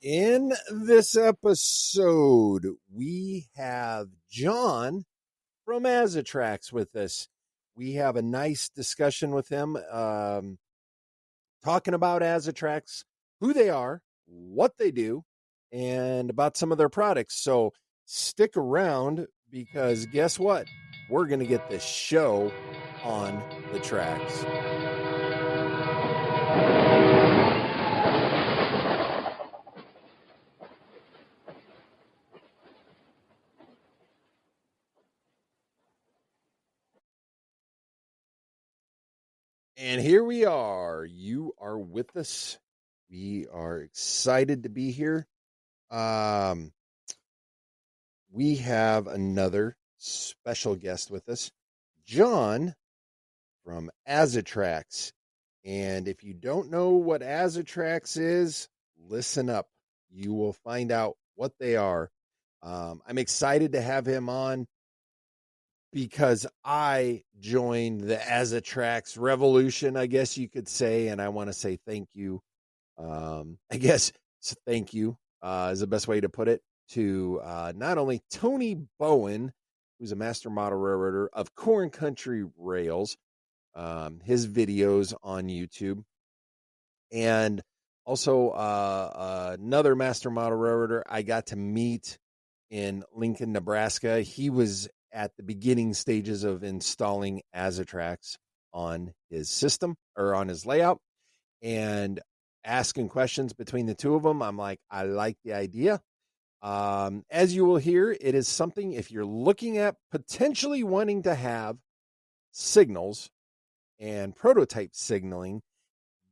In this episode, we have John from Azatrax with us. We have a nice discussion with him, talking about Azatrax, who they are, what they do, and about some of their products. So stick around because guess what? We're going to get this show on the tracks. And here we are. You are with us. We are excited to be here. We have another special guest with us, John from Azatrax. And if you don't know what Azatrax is, listen up. You will find out what they are. I'm excited to have him on because I joined the Azatrax revolution, I guess you could say, and I want to say thank you. Thank you is the best way to put it, to not only Tony Bowen, who's a master model railroader of Corn Country Rails, his videos on YouTube, and also another master model railroader I got to meet in Lincoln, Nebraska. He was at the beginning stages of installing Azatrax on his system or on his layout, and asking questions between the two of them. I'm like, I like the idea. As you will hear, it is something, if you're looking at potentially wanting to have signals and prototype signaling,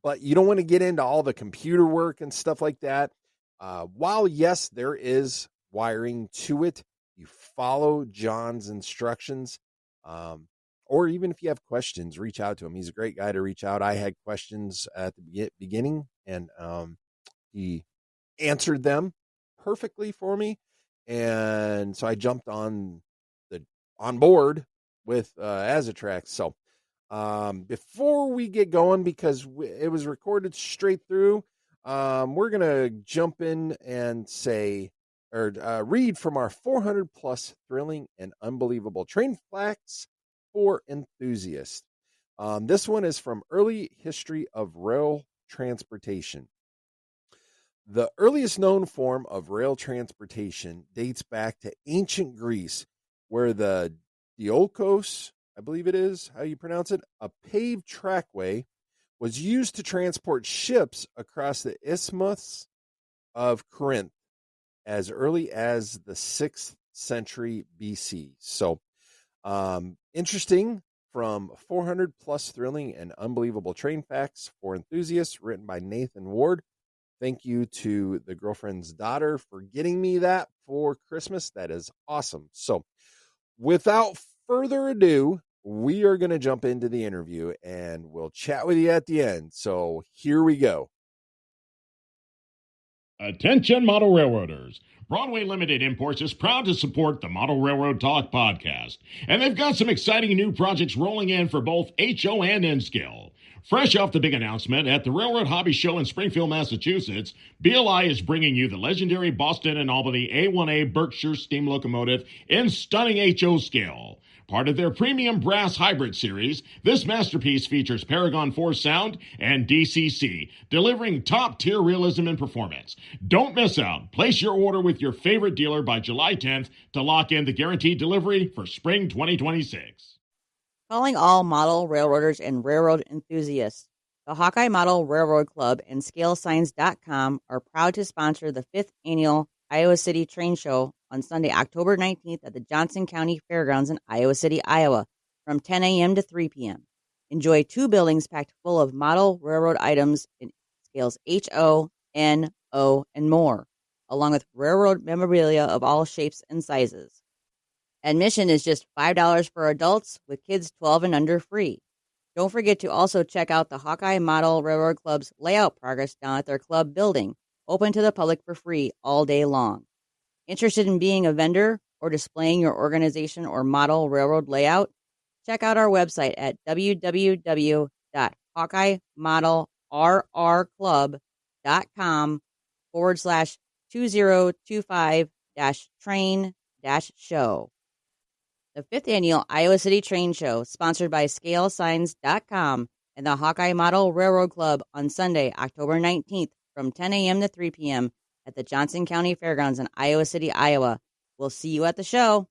but you don't want to get into all the computer work and stuff like that. While yes, there is wiring to it, you follow John's instructions, or even if you have questions, reach out to him. He's a great guy to reach out. I had questions at the beginning, and he answered them perfectly for me, and so I jumped on board with Azatrax. So before we get going, because it was recorded straight through, we're gonna jump in and say, or read from our 400 plus thrilling and unbelievable train facts for enthusiasts. This one is from Early History of Rail Transportation. The earliest known form of rail transportation dates back to ancient Greece, where the diolkos, I believe it is how you pronounce it, a paved trackway, was used to transport ships across the Isthmus of Corinth as early as the 6th century BC. So, interesting, from 400 plus thrilling and unbelievable train facts for enthusiasts, written by Nathan Ward. Thank you to the girlfriend's daughter for getting me that for Christmas. That is awesome. So, without further ado, we are going to jump into the interview and we'll chat with you at the end. So, here we go. Attention, model railroaders. Broadway Limited Imports is proud to support the Model Railroad Talk podcast, and they've got some exciting new projects rolling in for both HO and N-Scale. Fresh off the big announcement at the Railroad Hobby Show in Springfield, Massachusetts, BLI is bringing you the legendary Boston and Albany A1A Berkshire steam locomotive in stunning HO scale. Part of their premium brass hybrid series, this masterpiece features Paragon 4 sound and DCC, delivering top-tier realism and performance. Don't miss out. Place your order with your favorite dealer by July 10th to lock in the guaranteed delivery for spring 2026. Calling all model railroaders and railroad enthusiasts. The Hawkeye Model Railroad Club and ScaleSigns.com are proud to sponsor the 5th annual Iowa City Train Show on Sunday, October 19th at the Johnson County Fairgrounds in Iowa City, Iowa, from 10 a.m. to 3 p.m. Enjoy 2 buildings packed full of model railroad items in scales HO, N, O, and more, along with railroad memorabilia of all shapes and sizes. Admission is just $5 for adults, with kids 12 and under free. Don't forget to also check out the Hawkeye Model Railroad Club's layout progress down at their club building, open to the public for free all day long. Interested in being a vendor or displaying your organization or model railroad layout? Check out our website at www.hawkeyemodelrrclub.com 2025-train-show. The 5th Annual Iowa City Train Show, sponsored by ScaleSigns.com and the Hawkeye Model Railroad Club on Sunday, October 19th from 10 a.m. to 3 p.m. at the Johnson County Fairgrounds in Iowa City, Iowa. We'll see you at the show.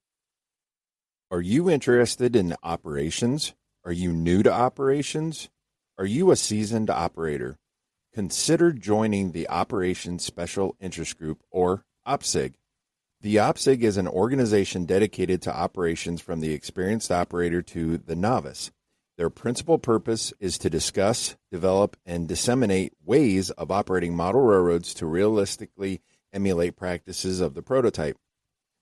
Are you interested in operations? Are you new to operations? Are you a seasoned operator? Consider joining the Operations Special Interest Group, or OPSIG. The OPSIG is an organization dedicated to operations from the experienced operator to the novice. Their principal purpose is to discuss, develop, and disseminate ways of operating model railroads to realistically emulate practices of the prototype.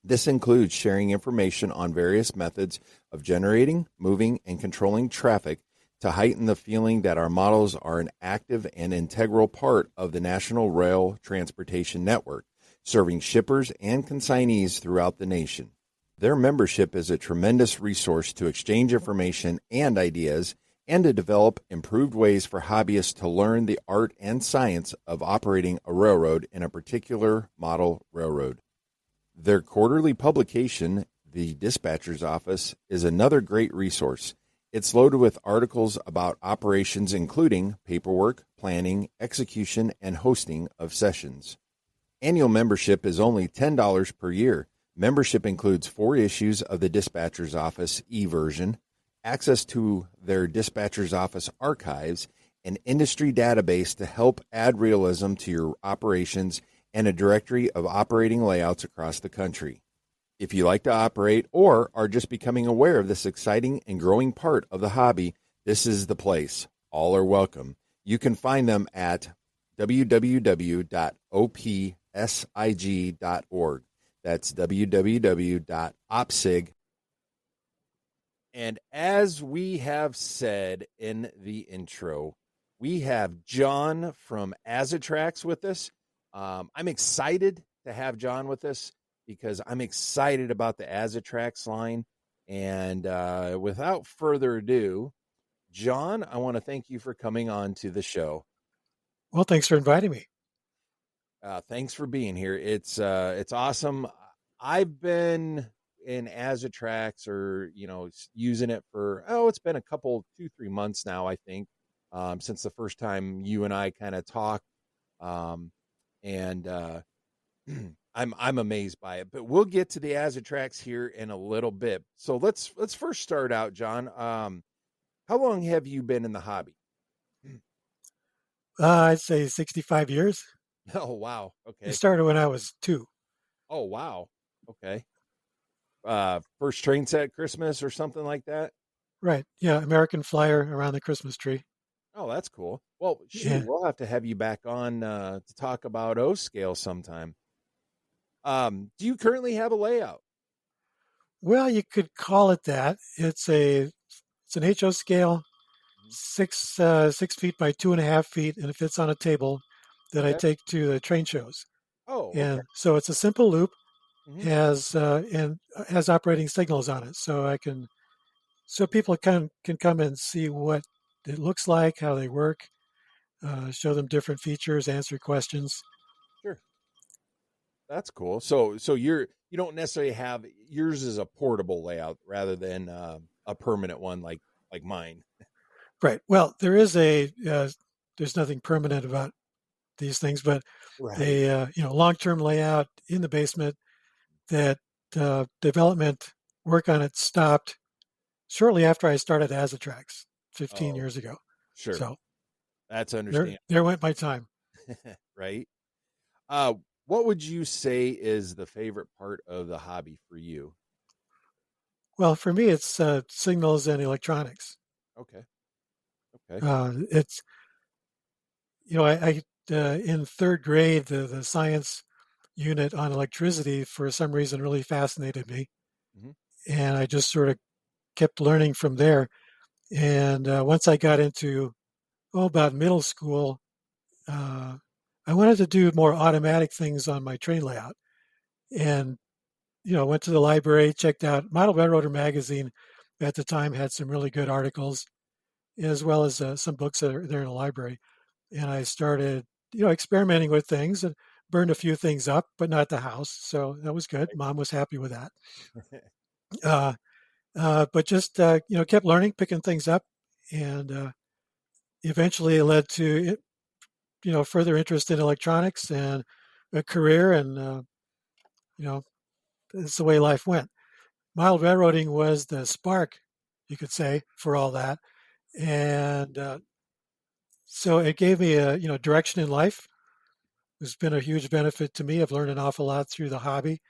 This includes sharing information on various methods of generating, moving, and controlling traffic to heighten the feeling that our models are an active and integral part of the national rail transportation network, serving shippers and consignees throughout the nation. Their membership is a tremendous resource to exchange information and ideas and to develop improved ways for hobbyists to learn the art and science of operating a railroad in a particular model railroad. Their quarterly publication, The Dispatcher's Office, is another great resource. It's loaded with articles about operations including paperwork, planning, execution, and hosting of sessions. Annual membership is only $10 per year. Membership includes 4 issues of the Dispatcher's Office e-version, access to their Dispatcher's Office archives, an industry database to help add realism to your operations, and a directory of operating layouts across the country. If you like to operate or are just becoming aware of this exciting and growing part of the hobby, this is the place. All are welcome. You can find them at www.opsig.org. That's www.opsig. And as we have said in the intro, we have John from Azatrax with us. I'm excited to have John with us because I'm excited about the Azatrax line. And without further ado, John, I want to thank you for coming on to the show. Well, thanks for inviting me. Thanks for being here. It's awesome. I've been in Azatrax, or using it for it's been a couple 2-3 months now, I think, since the first time you and I kind of talked. And I'm amazed by it, but we'll get to the Azatrax here in a little bit. So let's first start out, John. How long have you been in the hobby? I'd say 65 years. Oh, wow. Okay. It started when I was 2. Oh, wow. Okay. First train set Christmas or something like that? Right. Yeah. American Flyer around the Christmas tree. Oh, that's cool. Well, shoot, Yeah. we'll have to have you back on to talk about O scale sometime. Do you currently have a layout? Well, you could call it that. It's an HO scale, 6 feet by 2.5 feet, and it fits on a table that I Okay. take to the train shows. Oh, okay. And so it's a simple loop, Mhm. has operating signals on it, so people can come and see what it looks like, how they work, show them different features, answer questions. Sure. That's cool. So you don't necessarily have, yours is a portable layout rather than a permanent one like mine. Right. Well, there's nothing permanent about these things, but Right. a long-term layout in the basement that development work on it stopped shortly after I started Azatrax 15 Oh, years ago. sure. So That's there understandable. went my time. Right. Uh, what would you say is the favorite part of the hobby for you? Well, for me, it's signals and electronics. Okay. Okay. It's I in 3rd grade the science unit on electricity for some reason really fascinated me, Mm-hmm. and I just sort of kept learning from there. And once I got into about middle school, uh, I wanted to do more automatic things on my train layout, and went to the library, checked out Model Railroader magazine. At the time, had some really good articles, as well as some books that are there in the library. And I started, experimenting with things, burned a few things up, but not the house. So that was good. Right. Mom was happy with that. Uh, but just kept learning, picking things up, and eventually it led to further interest in electronics and a career, and you know that's the way life went. Mild railroading was the spark, you could say, for all that, and so it gave me a direction in life. It's been a huge benefit to me. I've learned an awful lot through the hobby,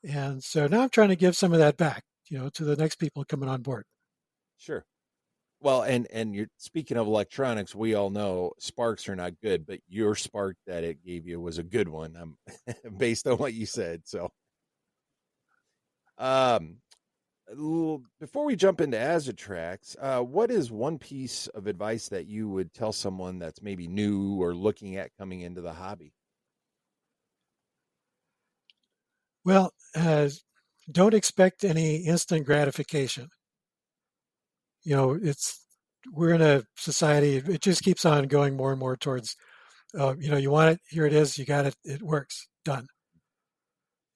and so now I'm trying to give some of that back, to the next people coming on board. Sure. Well, and you're speaking of electronics, we all know sparks are not good, but your spark that it gave you was a good one. Based on what you said. So, um, before we jump into Azatrax, what is one piece of advice that you would tell someone that's maybe new or looking at coming into the hobby? Well, don't expect any instant gratification. It's we're in a society. It just keeps on going more and more towards, you want it, here it is, you got it, it works, done.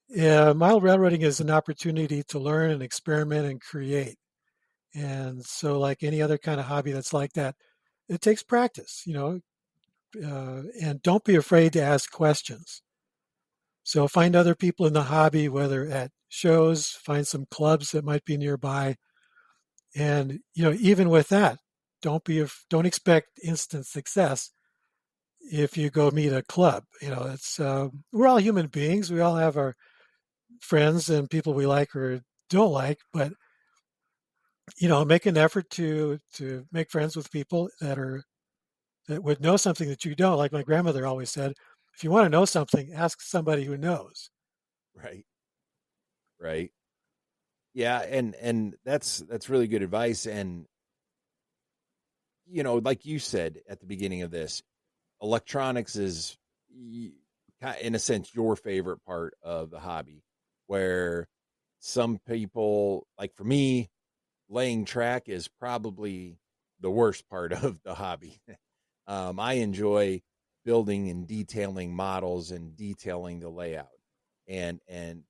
Yeah, mild railroading is an opportunity to learn and experiment and create. And so, like any other kind of hobby that's like that, it takes practice, and don't be afraid to ask questions. So find other people in the hobby, whether at shows, find some clubs that might be nearby, and even with that, don't expect instant success if you go meet a club. It's we're all human beings. We all have our friends and people we like or don't like, but make an effort to make friends with people that would know something that you don't. Like my grandmother always said, if you want to know something, ask somebody who knows. Right. Right. Yeah, and that's really good advice. And like you said at the beginning of this, electronics is in a sense your favorite part of the hobby, where some people, like for me, laying track is probably the worst part of the hobby. I enjoy building and detailing models and detailing the layout. And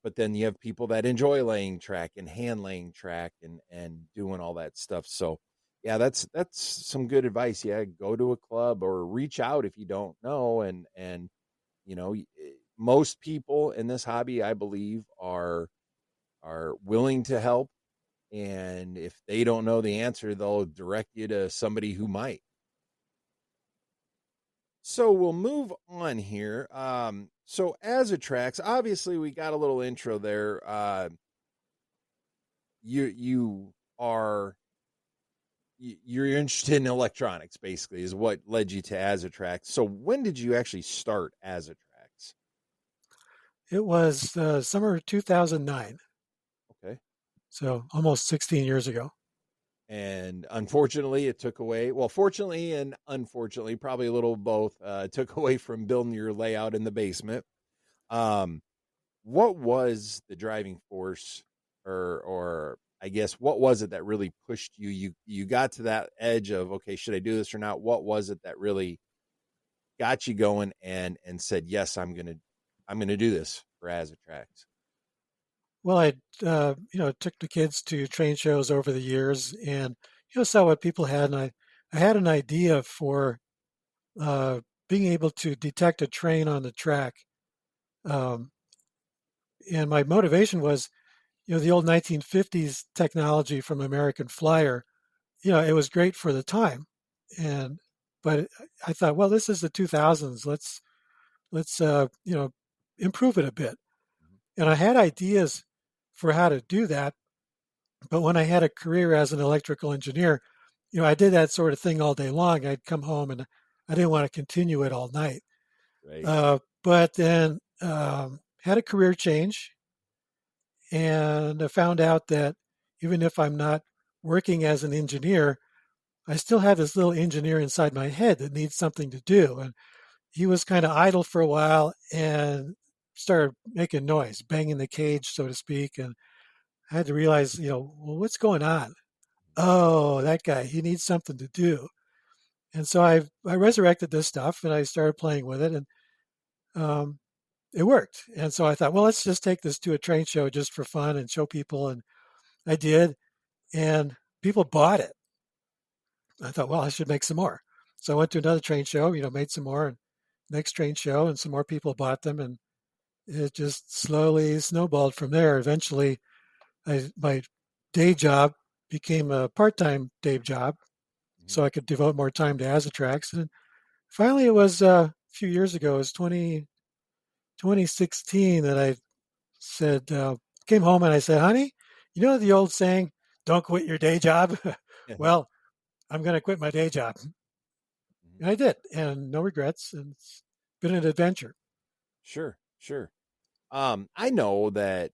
but then you have people that enjoy laying track and hand laying track and doing all that stuff. So yeah, that's some good advice. Yeah, go to a club or reach out if you don't know. And most people in this hobby, I believe, are willing to help. And if they don't know the answer, they'll direct you to somebody who might. So we'll move on here. So Azatrax, obviously we got a little intro there. You are you're interested in electronics, basically, is what led you to Azatrax. So when did you actually start Azatrax? It was summer 2009, Okay. so almost 16 years ago. And unfortunately, it took away. Well, fortunately and unfortunately, probably a little of both. Took away from building your layout in the basement. Um, what was the driving force, or I guess what was it that really pushed you? You got to that edge of, okay, should I do this or not? What was it that really got you going and said, yes, I'm gonna do this for Azatrax? Well, I took the kids to train shows over the years, and saw what people had, and I had an idea for uh, being able to detect a train on the track. Um, and my motivation was, the old 1950s technology from American Flyer. It was great for the time, and but I thought, well, this is the 2000s. Let's improve it a bit. And I had ideas for how to do that, but when I had a career as an electrical engineer, I did that sort of thing all day long. I'd come home and I didn't want to continue it all night. Right. But then had a career change, and I found out that even if I'm not working as an engineer, I still have this little engineer inside my head that needs something to do. And he was kind of idle for a while and started making noise, banging the cage, so to speak. And I had to realize, well, what's going on? Oh, that guy, he needs something to do. And so I resurrected this stuff and I started playing with it. And um, it worked. And so I thought, well, let's just take this to a trade show just for fun and show people. And I did, and people bought it. I thought, well, I should make some more. So I went to another trade show, made some more, and next trade show, and some more people bought them, and it just slowly snowballed from there. Eventually, my day job became a part-time day job, so I could devote more time to Azatrax. And finally, it was a few years ago, it was 2016, that I said, came home and I said, honey, you know the old saying, don't quit your day job? Well, I'm going to quit my day job. And I did, and no regrets. And it's been an adventure. Sure. I know that,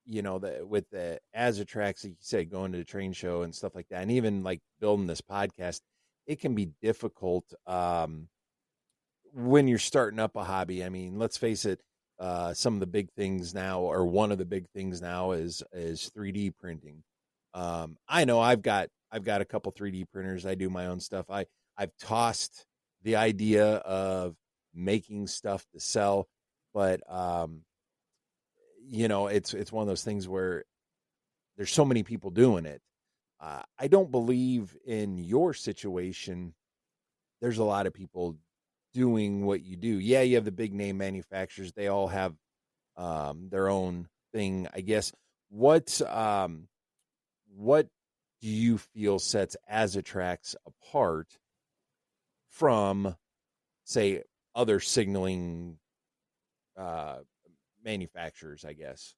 that with the Azatrax, like you said, going to the train show and stuff like that, and even like building this podcast, it can be difficult when you're starting up a hobby. I mean, let's face it, some of the big things now, or one of the big things now, is 3D printing. I know I've got a couple 3D printers. I do my own stuff. I've tossed the idea of making stuff to sell, but it's one of those things where there's so many people doing it. I don't believe in your situation. There's a lot of people doing what you do. Yeah, you have the big name manufacturers. They all have their own thing, I guess. What do you feel sets Azatrax apart from, say, other signaling manufacturers, I guess?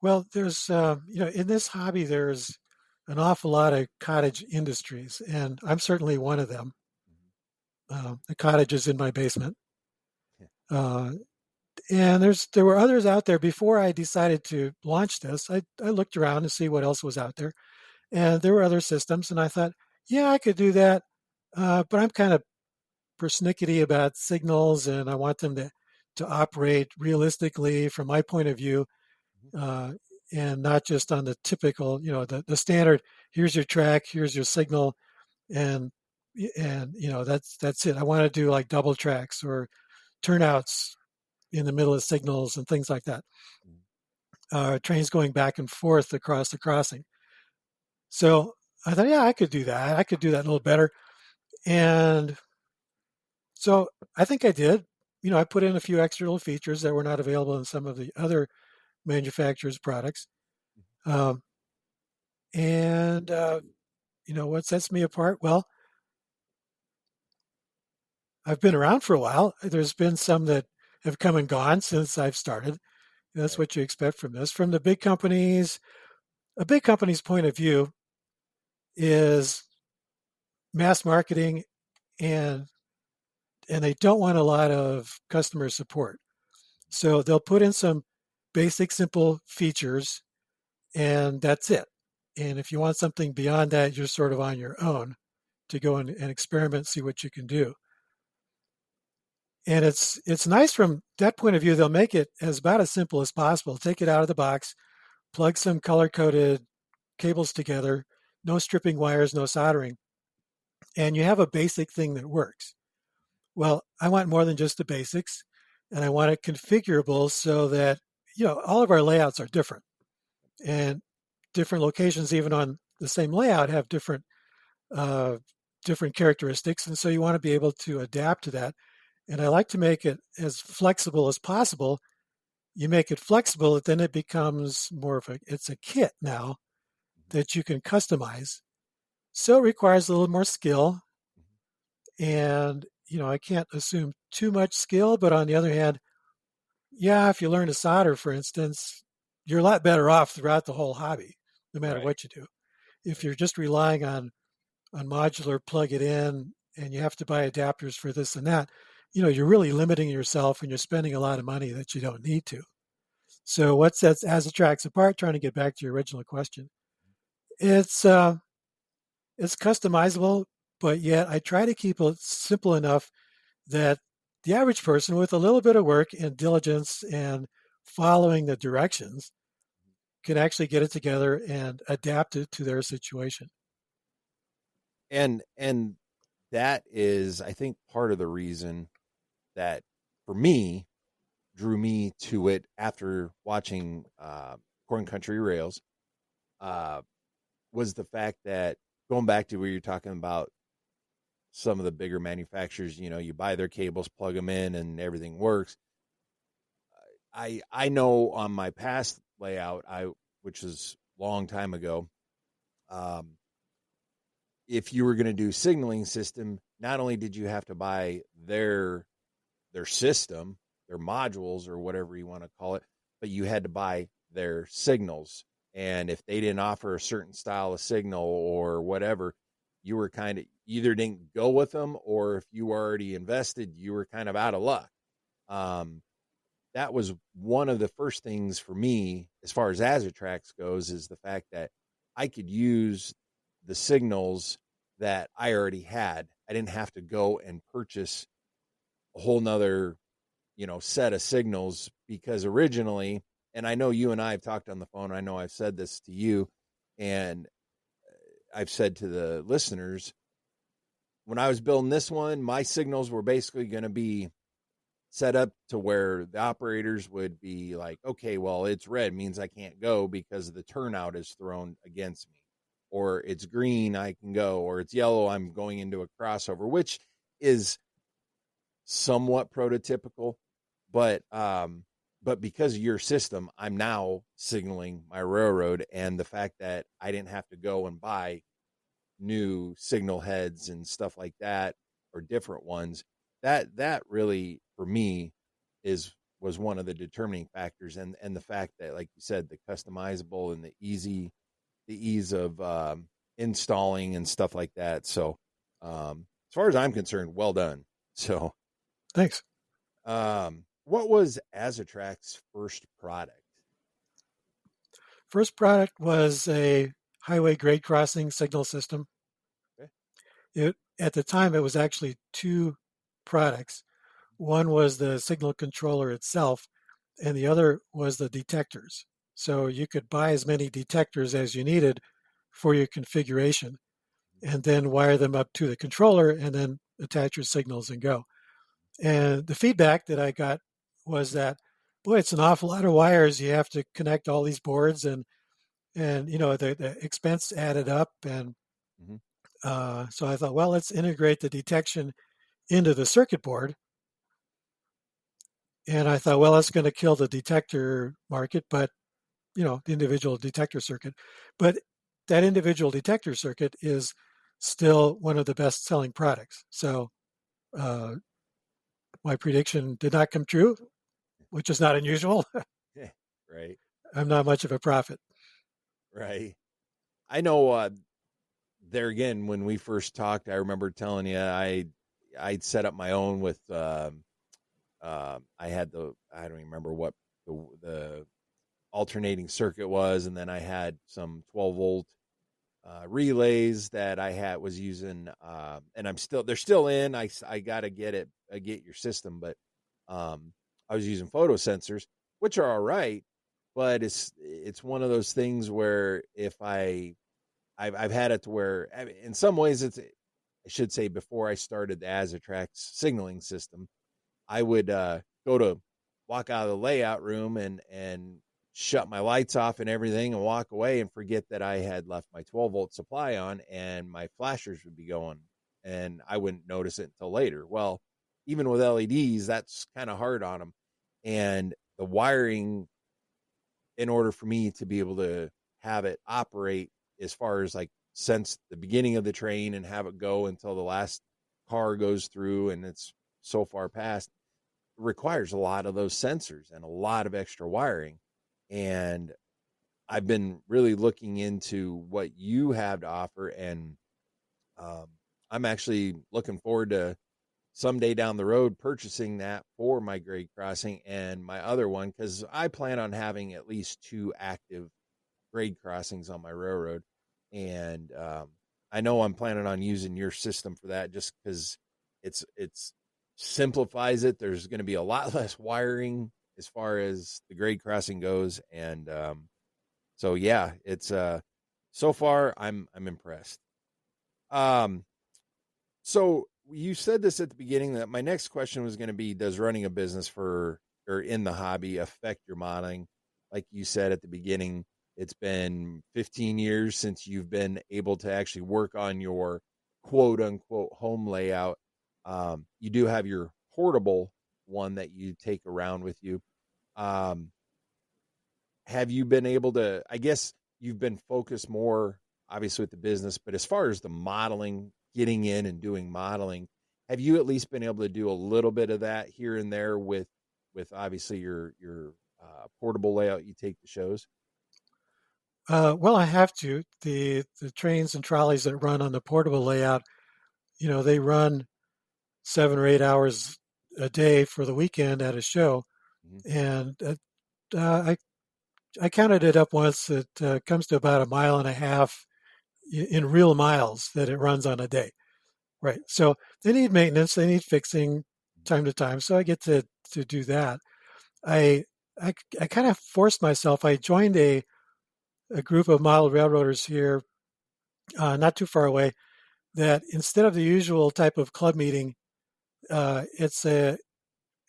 Well, there's, in this hobby, there's an awful lot of cottage industries, and I'm certainly one of them. The cottage is in my basement. And there were others out there. Before I decided to launch this, I looked around to see what else was out there. And there were other systems, and I thought, yeah, I could do that. But I'm kind of persnickety about signals, and I want them to operate realistically from my point of view, and not just on the typical, the standard, here's your track, here's your signal, and that's it. I want to do like double tracks or turnouts in the middle of signals and things like that. Trains going back and forth across the crossing. So I thought, yeah, I could do that. I could do that a little better. And so I think I did. I put in a few extra little features that were not available in some of the other manufacturers' products. What sets me apart? Well, I've been around for a while. There's been some that have come and gone since I've started. That's what you expect from this. From the big companies, a big company's point of view is mass marketing, and they don't want a lot of customer support. So they'll put in some basic, simple features, and that's it. And if you want something beyond that, you're sort of on your own to go and experiment, see what you can do. And it's nice from that point of view. They'll make it about as simple as possible. Take it out of the box, plug some color-coded cables together, no stripping wires, no soldering, and you have a basic thing that works. Well, I want more than just the basics, and I want it configurable so that, all of our layouts are different, and different locations, even on the same layout, have different characteristics, and so you want to be able to adapt to that. And I like to make it as flexible as possible. You make it flexible, then it becomes more of it's a kit now that you can customize. So it requires a little more skill. And, I can't assume too much skill, but on the other hand, yeah, if you learn to solder, for instance, you're a lot better off throughout the whole hobby, no matter what you do. If you're just relying on modular, plug it in, and you have to buy adapters for this and that, you're really limiting yourself, and you're spending a lot of money that you don't need to. So what sets Azatrax apart, trying to get back to your original question, it's customizable, but yet I try to keep it simple enough that the average person, with a little bit of work and diligence and following the directions, can actually get it together and adapt it to their situation. And that is, I think, part of the reason that for me drew me to it after watching Corn Country Rails was the fact that, going back to where you're talking about some of the bigger manufacturers, you buy their cables, plug them in, and everything works. I know on my past layout, which was a long time ago, if you were going to do signaling system, not only did you have to buy their system, their modules, or whatever you want to call it, but you had to buy their signals. And if they didn't offer a certain style of signal or whatever, you were kind of either didn't go with them, or if you already invested, you were kind of out of luck. That was one of the first things for me as far as Azatrax goes, is the fact that I could use the signals that I already had. I didn't have to go and purchase a whole nother, set of signals, because originally, and I know you and I have talked on the phone, I know I've said this to you, and I've said to the listeners, when I was building this one, my signals were basically going to be set up to where the operators would be like, okay, well, it's red, means I can't go because the turnout is thrown against me, or it's green, I can go, or it's yellow, I'm going into a crossover, which is somewhat prototypical, but because of your system, I'm now signaling my railroad, and the fact that I didn't have to go and buy new signal heads and stuff like that, or different ones, that really for me was one of the determining factors, and the fact that, like you said, the customizable and the ease of installing and stuff like that. So as far as I'm concerned, well done. So Thanks. What was Azatrax's first product? First product was a highway grade crossing signal system. Okay. At the time, it was actually two products. One was the signal controller itself, and the other was the detectors. So you could buy as many detectors as you needed for your configuration, and then wire them up to the controller, and then attach your signals and go. And the feedback that I got was that, boy, it's an awful lot of wires. You have to connect all these boards, and the expense added up. And so I thought, well, let's integrate the detection into the circuit board. And I thought, well, that's going to kill the detector market, but the individual detector circuit. But that individual detector circuit is still one of the best-selling products. So my prediction did not come true, which is not unusual. Right. I'm not much of a prophet. Right. I know. There again, when we first talked, I remember telling you I'd set up my own with. I had I don't even remember what the alternating circuit was, and then I had some 12-volt relays that I was using, and they're still in. I got to get your system, but I was using photo sensors, which are all right, but it's one of those things where if I've had it to where, I mean, in some ways I should say, before I started the Azatrax signaling system, I would go to walk out of the layout room and shut my lights off and everything and walk away and forget that I had left my 12-volt supply on, and my flashers would be going, and I wouldn't notice it until later. Well, even with LEDs, that's kind of hard on them. And the wiring, in order for me to be able to have it operate as far as like since the beginning of the train and have it go until the last car goes through and it's so far past, requires a lot of those sensors and a lot of extra wiring. And I've been really looking into what you have to offer, and I'm actually looking forward to someday down the road purchasing that for my grade crossing and my other one, because I plan on having at least 2 active grade crossings on my railroad. And I know I'm planning on using your system for that, just because it's simplifies it. There's going to be a lot less wiring as far as the grade crossing goes, and so yeah, it's so far I'm impressed. So you said this at the beginning that my next question was going to be, does running a business for or in the hobby affect your modeling? Like you said at the beginning, it's been 15 years since you've been able to actually work on your quote unquote home layout. You do have your portable one that you take around with you. Um, have you been able to, I guess you've been focused more obviously with the business, but as far as the modeling, getting in and doing modeling, have you at least been able to do a little bit of that here and there with obviously your portable layout you take to shows? Well, I have to. The trains and trolleys that run on the portable layout, they run 7 or 8 hours a day for the weekend at a show, Mm-hmm. and I counted it up once. It comes to about a mile and a half in real miles that it runs on a day. Right. So they need maintenance. They need fixing time to time. So I get to do that. I I kind of forced myself. I joined a group of model railroaders here, not too far away. That instead of the usual type of club meeting,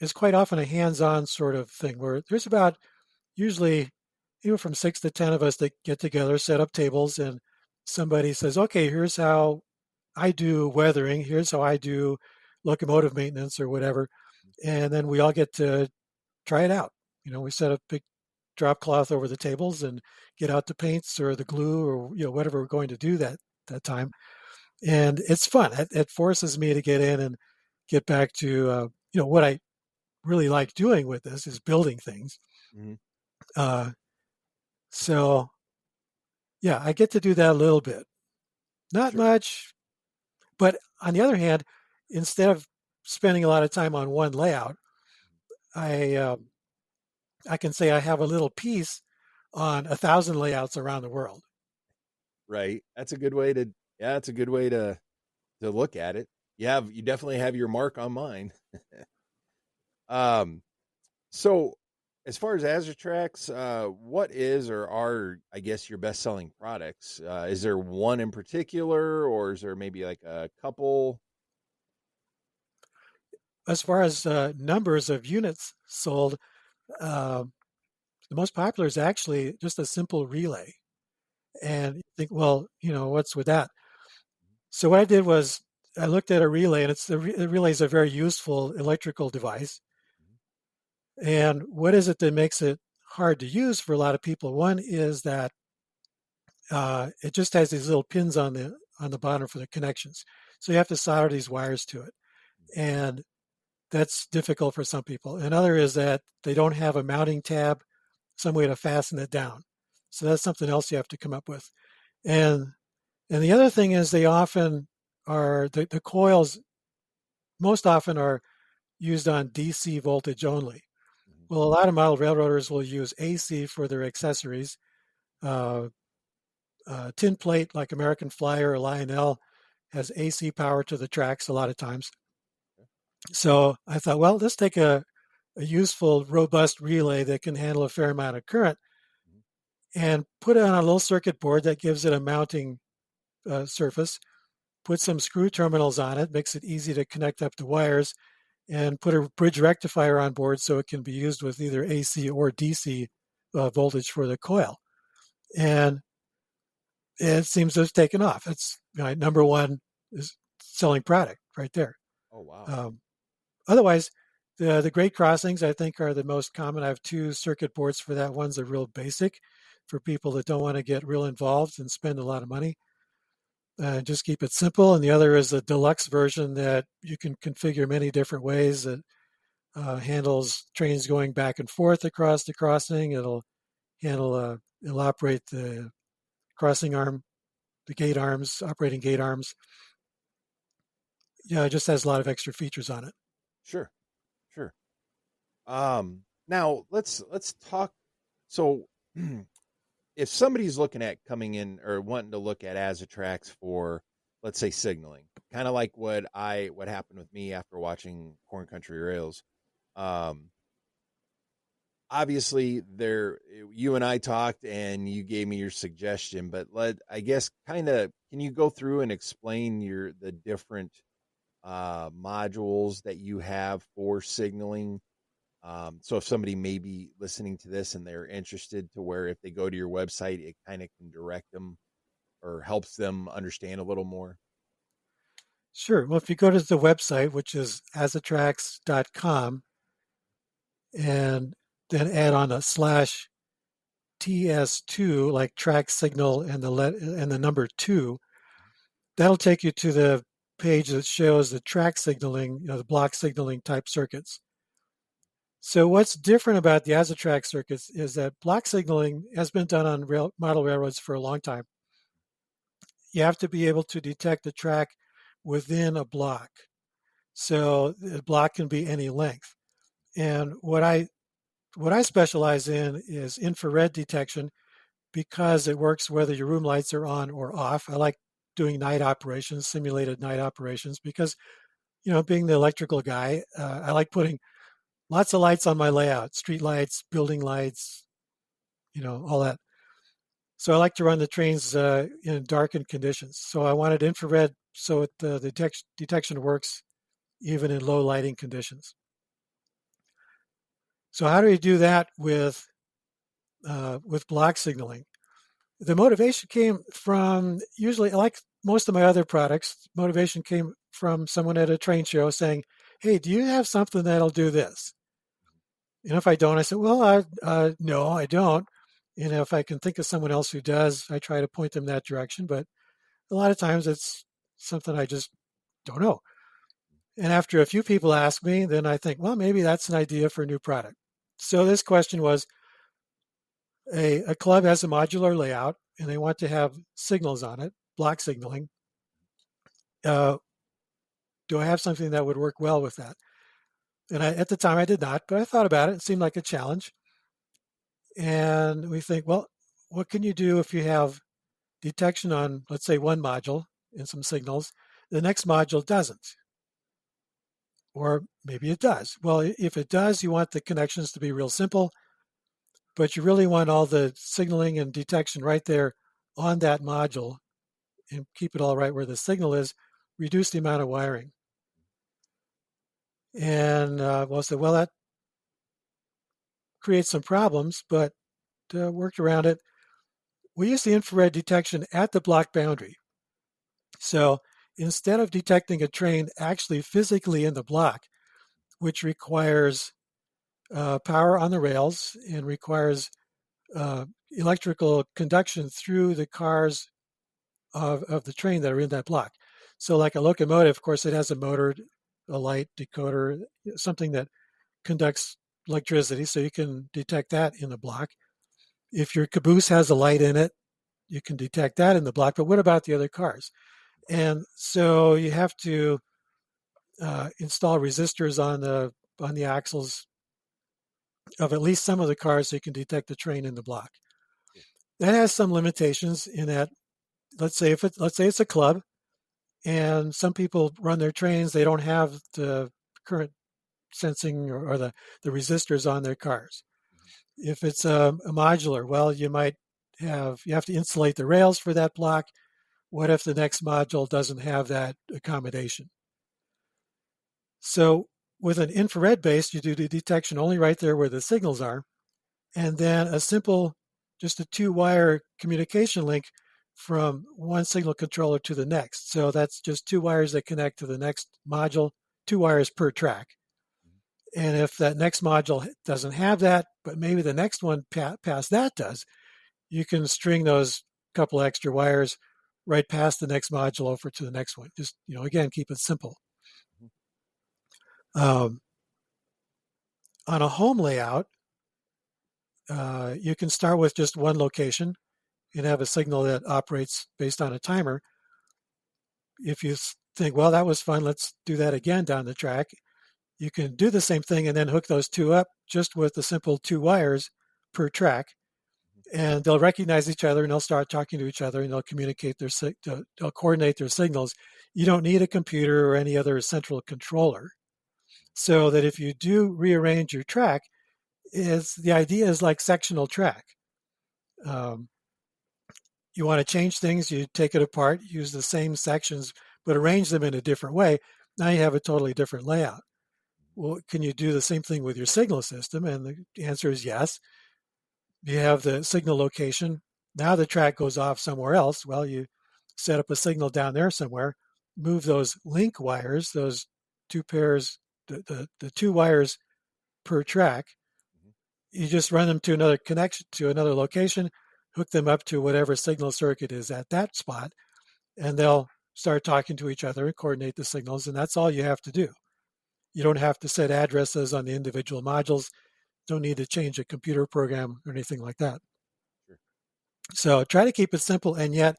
it's quite often a hands-on sort of thing where there's about usually from 6 to 10 of us that get together, set up tables, and somebody says, "Okay, here's how I do weathering. Here's how I do locomotive maintenance or whatever," and then we all get to try it out. We set a big drop cloth over the tables and get out the paints or the glue or whatever we're going to do that time, and it's fun. It forces me to get in and get back to what I really like doing with this is building things. Mm-hmm. Uh, so yeah, I get to do that a little bit, not Sure. much, but on the other hand, instead of spending a lot of time on one layout, I I can say I have a little piece on 1,000 layouts around the world. Right. That's a good way to, yeah, that's a good way to look at it. You definitely have your mark on mine. um, so as far as Azatrax, what is or are, I guess, your best selling products? Is there one in particular, or is there maybe like a couple? As far as numbers of units sold, uh, the most popular is actually just a simple relay. And you think, well, what's with that? So what I did was I looked at a relay, and the relay is a very useful electrical device. And what is it that makes it hard to use for a lot of people? One is that it just has these little pins on the bottom for the connections, so you have to solder these wires to it, and that's difficult for some people. Another is that they don't have a mounting tab, some way to fasten it down, so that's something else you have to come up with. And the other thing is they often are the coils most often are used on DC voltage only. Well, a lot of model railroaders will use AC for their accessories. Uh, Tin plate like American Flyer or Lionel has AC power to the tracks a lot of times. So I thought, well, let's take a useful, robust relay that can handle a fair amount of current and put it on a little circuit board that gives it a mounting surface. Put some screw terminals on it, makes it easy to connect up the wires, and put a bridge rectifier on board so it can be used with either AC or DC voltage for the coil. And it seems to have taken off. It's number one is selling product right there. Oh wow. Otherwise, the grade crossings I think are the most common. I have two circuit boards for that. One's a real basic for people that don't want to get real involved and spend a lot of money. Just keep it simple. And the other is a deluxe version that you can configure many different ways. That handles trains going back and forth across the crossing. It'll operate the crossing arm, the gate arms, operating gate arms. Yeah, it just has a lot of extra features on it. Sure. Sure. Now let's talk. So if somebody's looking at coming in or wanting to look at Azatrax for, let's say, signaling, kind of like what happened with me after watching Corn Country Rails. Obviously you and I talked and you gave me your suggestion, but I guess kind of, can you go through and explain the different modules that you have for signaling. So if somebody may be listening to this and they're interested, to where if they go to your website, it kind of can direct them or helps them understand a little more. Sure. Well, if you go to the website, which is azatrax.com, and then add on a slash TS2, like track signal and the number 2, that'll take you to the page that shows the track signaling, the block signaling type circuits. So what's different about the Azatrax circuits is that block signaling has been done on model railroads for a long time. You have to be able to detect the track within a block. So the block can be any length. And what I specialize in is infrared detection, because it works whether your room lights are on or off. I like doing night operations, simulated night operations, because, being the electrical guy, I like putting lots of lights on my layout, street lights, building lights, all that. So I like to run the trains in darkened conditions. So I wanted infrared so the detection works even in low lighting conditions. So how do we do that with block signaling? The motivation came from, usually, like most of my other products, motivation came from someone at a train show saying, "Hey, do you have something that'll do this?" And if I don't, I said, "Well, no, I don't." And if I can think of someone else who does, I try to point them that direction. But a lot of times it's something I just don't know. And after a few people ask me, then I think, well, maybe that's an idea for a new product. So this question was, a club has a modular layout and they want to have signals on it, block signaling. Do I have something that would work well with that? And at the time I did not, but I thought about it. It seemed like a challenge. And we think, well, what can you do if you have detection on, let's say, one module and some signals, the next module doesn't? Or maybe it does. Well, if it does, you want the connections to be real simple, but you really want all the signaling and detection right there on that module, and keep it all right where the signal is, reduce the amount of wiring. And we'll say, well, that creates some problems, but worked around it. We use the infrared detection at the block boundary. So instead of detecting a train actually physically in the block, which requires power on the rails and requires electrical conduction through the cars of the train that are in that block. So like a locomotive, of course, it has a motor, a light, decoder, something that conducts electricity, so you can detect that in the block. If your caboose has a light in it, you can detect that in the block. But what about the other cars? And so you have to install resistors on the axles of at least some of the cars so you can detect the train in the block. That has some limitations in that, let's say it's a club, and some people run their trains, they don't have the current sensing or the resistors on their cars. If it's a modular, well, you have to insulate the rails for that block. What if the next module doesn't have that accommodation? So with an infrared base, you do the detection only right there where the signals are, and then just a 2-wire communication link from one signal controller to the next. So that's just 2 wires that connect to the next module, 2 wires per track. And if that next module doesn't have that, but maybe the next one past that does, you can string those couple extra wires right past the next module over to the next one. Just, again, keep it simple. On a home layout, you can start with just one location and have a signal that operates based on a timer. If you think, well, that was fun, let's do that again down the track, you can do the same thing and then hook those 2 up just with the simple 2 wires per track, and they'll recognize each other and they'll start talking to each other and they'll communicate they'll coordinate their signals. You don't need a computer or any other central controller. So that if you do rearrange your track, the idea is like sectional track. You want to change things, you take it apart, use the same sections, but arrange them in a different way. Now you have a totally different layout. Well, can you do the same thing with your signal system? And the answer is yes. You have the signal location. Now the track goes off somewhere else. Well, you set up a signal down there somewhere, move those link wires, those two pairs, the two wires per track. You just run them to another connection, to another location, hook them up to whatever signal circuit is at that spot, and they'll start talking to each other and coordinate the signals. And that's all you have to do. You don't have to set addresses on the individual modules. Don't need to change a computer program or anything like that. Sure. So try to keep it simple and yet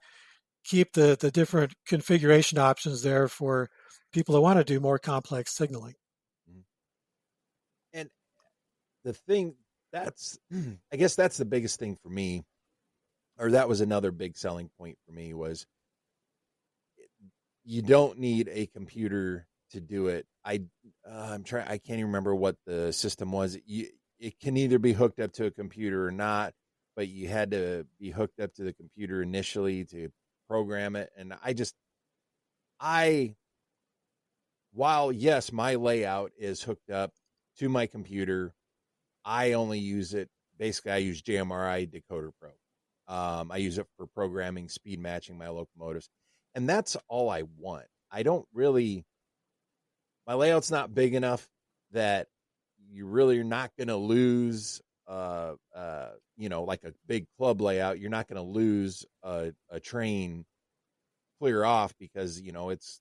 keep the different configuration options there for people who want to do more complex signaling. And the thing that's, I guess that's the biggest thing for me, or that was another big selling point for me, was you don't need a computer to do it. I'm trying. I can't even remember what the system was. It can either be hooked up to a computer or not, but you had to be hooked up to the computer initially to program it. And while yes, my layout is hooked up to my computer, I only use it. Basically, I use JMRI Decoder Pro. I use it for programming, speed matching my locomotives, and that's all I want. I don't really. My layout's not big enough that you really are not going to lose. Like a big club layout, you're not going to lose a train clear off because it's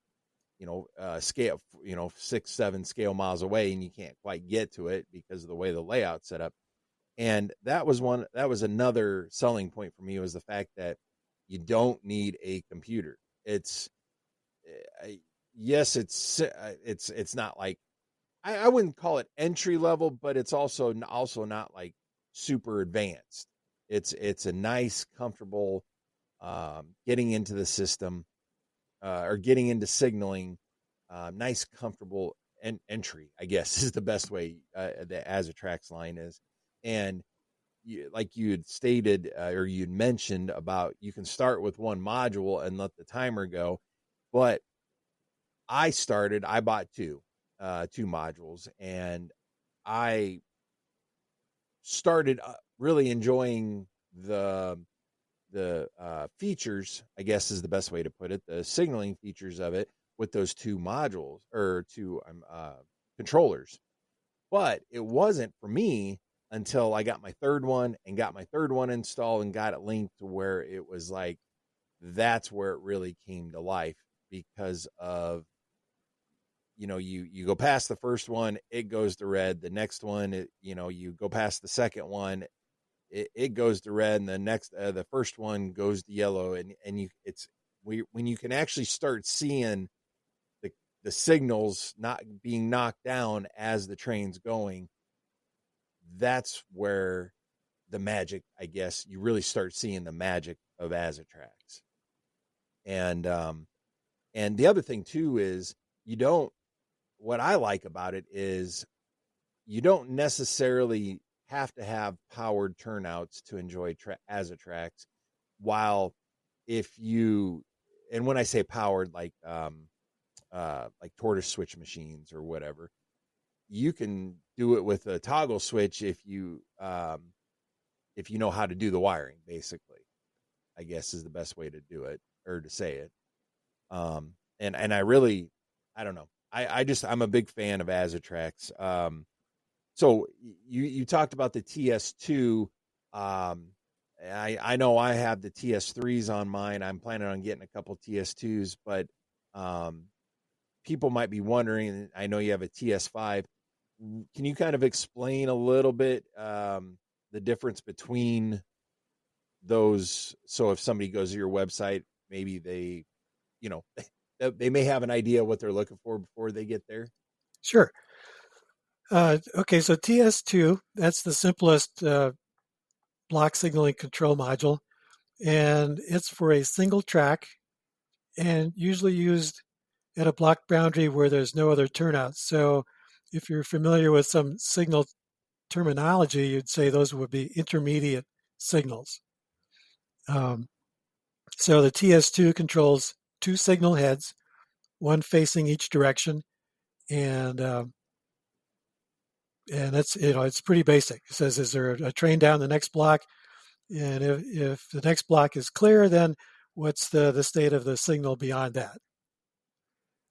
scale 6-7 scale miles away and you can't quite get to it because of the way the layout's set up. And that was another selling point for me, was the fact that you don't need a computer. It's not like, I wouldn't call it entry level, but it's also not like super advanced. It's a nice, comfortable getting into the system or getting into signaling. Nice, comfortable entry, I guess, is the best way the Azatrax line is. And like you had stated or you'd mentioned about, you can start with one module and let the timer go, but I bought two modules, and I started really enjoying the features, I guess is the best way to put it, the signaling features of it with those two modules or two controllers. But it wasn't for me until I got my third one installed and got it linked to where it was like, that's where it really came to life, because of, you go past the first one, it goes to red. The next one, you go past the second one, it goes to red, and the next, the first one goes to yellow. And when you can actually start seeing the signals not being knocked down as the train's going, that's where the magic, I guess, you really start seeing the magic of Azatrax. And the other thing too is, what I like about it is you don't necessarily have to have powered turnouts to enjoy Azatrax. While and when I say powered, like tortoise switch machines or whatever, you can do it with a toggle switch if you know how to do the wiring, basically, I guess is the best way to do it or to say it. And I really, I don't know. I'm a big fan of Azatrax. So you talked about the TS2. I know I have the TS3s on mine. I'm planning on getting a couple TS2s, but people might be wondering, I know you have a TS5. Can you kind of explain a little bit the difference between those? So if somebody goes to your website, maybe they may have an idea what they're looking for before they get there. Sure. Okay, so TS2, that's the simplest block signaling control module, and it's for a single track and usually used at a block boundary where there's no other turnouts. So if you're familiar with some signal terminology, you'd say those would be intermediate signals. So the TS2 controls two signal heads, one facing each direction, and that's, it's pretty basic. It says, is there a train down the next block? And if the next block is clear, then what's the state of the signal beyond that?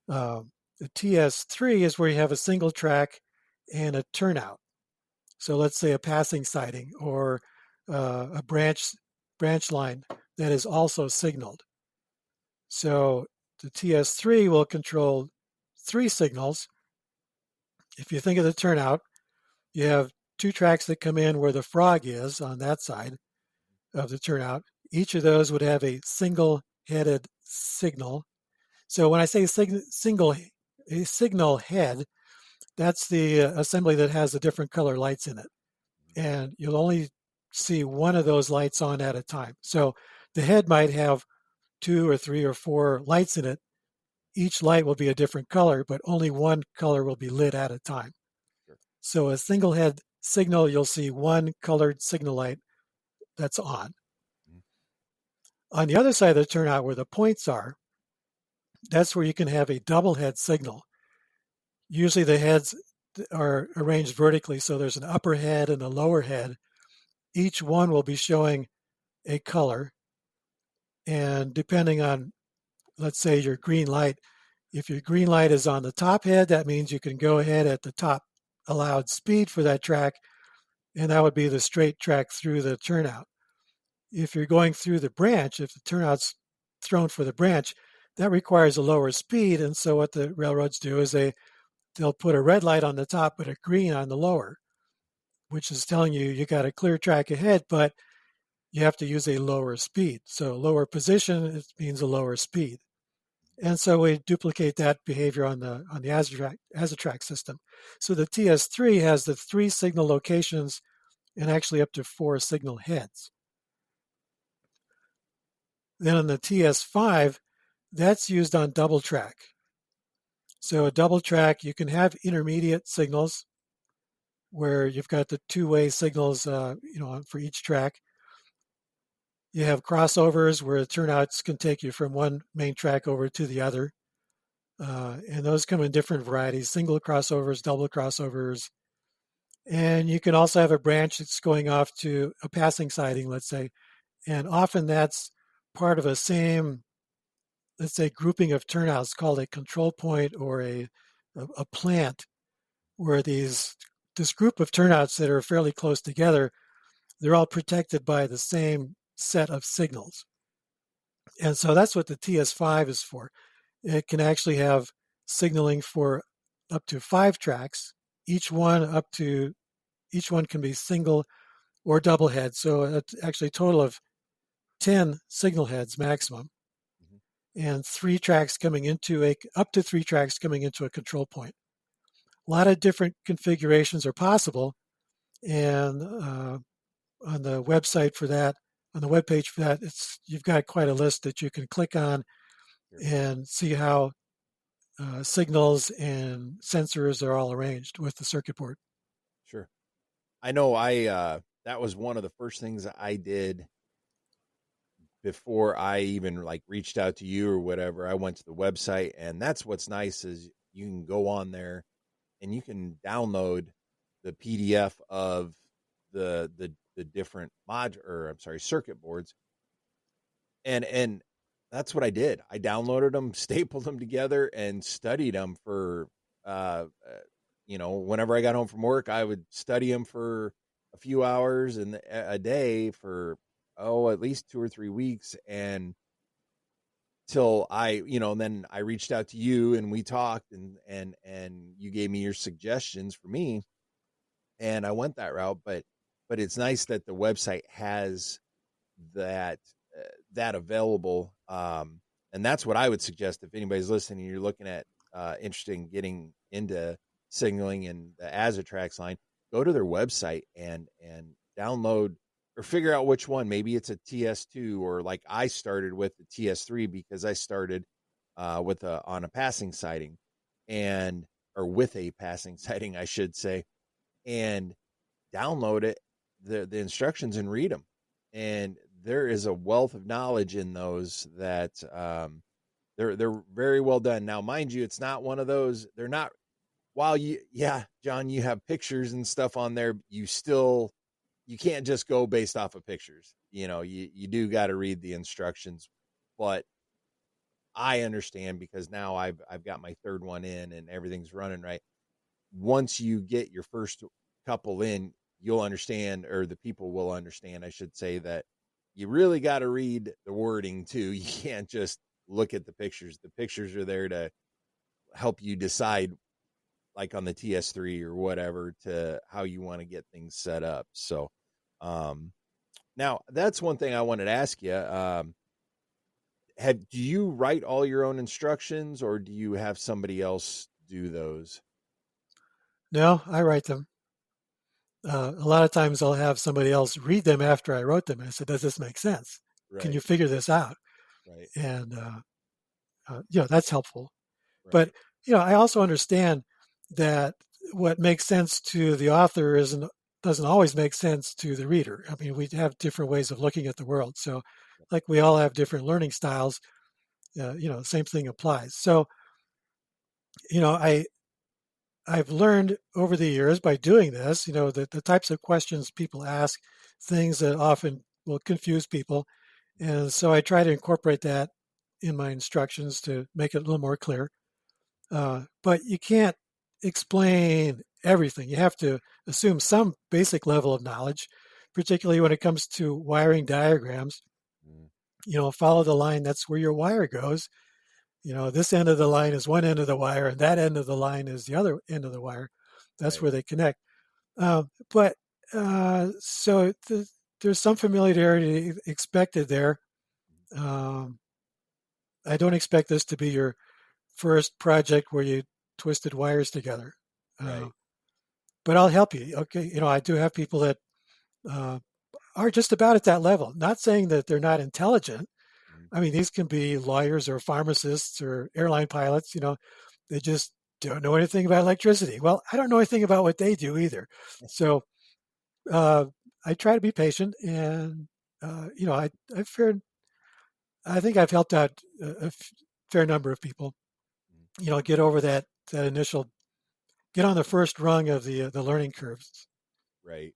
The TS3 is where you have a single track and a turnout. So let's say a passing siding or a branch line that is also signaled. So the TS3 will control 3 signals. If you think of the turnout, you have 2 tracks that come in where the frog is on that side of the turnout. Each of those would have a single-headed signal. So when I say a signal head, that's the assembly that has the different color lights in it. And you'll only see one of those lights on at a time. So the head might have 2 or 3 or 4 lights in it. Each light will be a different color, but only one color will be lit at a time. Sure. So a single head signal, you'll see one colored signal light that's on. On the other side of the turnout where the points are, that's where you can have a double head signal. Usually the heads are arranged vertically, so there's an upper head and a lower head. Each one will be showing a color, and depending on, let's say, your green light, if your green light is on the top head, that means you can go ahead at the top allowed speed for that track, and that would be the straight track through the turnout. If you're going through the branch, if the turnout's thrown for the branch, that requires a lower speed, and so what the railroads do is they'll put a red light on the top but a green on the lower, which is telling you you got a clear track ahead, but you have to use a lower speed. So lower position, it means a lower speed. And so we duplicate that behavior on the Azatrax system. So the TS3 has the 3 signal locations and actually up to 4 signal heads. Then on the TS5, that's used on double track. So a double track, you can have intermediate signals where you've got the 2-way signals, for each track. You have crossovers where turnouts can take you from one main track over to the other. And those come in different varieties, single crossovers, double crossovers. And you can also have a branch that's going off to a passing siding, let's say. And often that's part of a same, let's say, grouping of turnouts called a control point or a plant, where this group of turnouts that are fairly close together, they're all protected by the same set of signals. And so that's what the TS5 is for. It can actually have signaling for up to 5 tracks. Each one can be single or double head. So it's actually a total of 10 signal heads maximum. And up to 3 tracks coming into a control point. A lot of different configurations are possible. And on the website for that, on the webpage for that, you've got quite a list that you can click on and see how signals and sensors are all arranged with the circuit board. Sure. I know that was one of the first things I did before I even reached out to you or whatever. I went to the website, and that's what's nice is you can go on there and you can download the PDF of the different circuit boards. And that's what I did. I downloaded them, stapled them together, and studied them for, whenever I got home from work, I would study them for a few hours a day for, at least 2 or 3 weeks. And till then I reached out to you and we talked and you gave me your suggestions for me. And I went that route, but it's nice that the website has that available. And that's what I would suggest if anybody's listening, you're looking at interested in getting into signaling and the Azatrax line, go to their website and download or figure out which one. Maybe it's a TS2, or like I started with the TS3 because I started on a passing siding with a passing siding, I should say, and download it, the instructions, and read them. And there is a wealth of knowledge in those that they're very well done. Now, mind you, it's not one of those. They're not. While John, you have pictures and stuff on there, you can't just go based off of pictures. You do got to read the instructions, but I understand because now I've got my third one in and everything's running right. Once you get your first couple in, you'll understand, or the people will understand, I should say, that you really got to read the wording too. You can't just look at the pictures. The pictures are there to help you decide, like on the TS3 or whatever, to how you want to get things set up. So, now that's one thing I wanted to ask you. Do you write all your own instructions, or do you have somebody else do those? No, I write them. A lot of times I'll have somebody else read them after I wrote them. And I said, does this make sense? Can you Right. figure this out? Right. And, that's helpful. Right. But, I also understand that what makes sense to the author doesn't always make sense to the reader. I mean, we have different ways of looking at the world. So, like we all have different learning styles, same thing applies. So, I've learned over the years by doing this, the types of questions people ask, things that often will confuse people. And so I try to incorporate that in my instructions to make it a little more clear. But you can't explain everything. You have to assume some basic level of knowledge, particularly when it comes to wiring diagrams. Follow the line, that's where your wire goes. This end of the line is one end of the wire, and that end of the line is the other end of the wire. That's Right. where they connect. But so there's some familiarity expected there. I don't expect this to be your first project where you twisted wires together. Right. But I'll help you. Okay. I do have people that are just about at that level. Not saying that they're not intelligent. I mean, these can be lawyers or pharmacists or airline pilots. They just don't know anything about electricity. Well, I don't know anything about what they do either. So I try to be patient, and I think I've helped out a fair number of people. Get over that initial, get on the first rung of the learning curves. Right.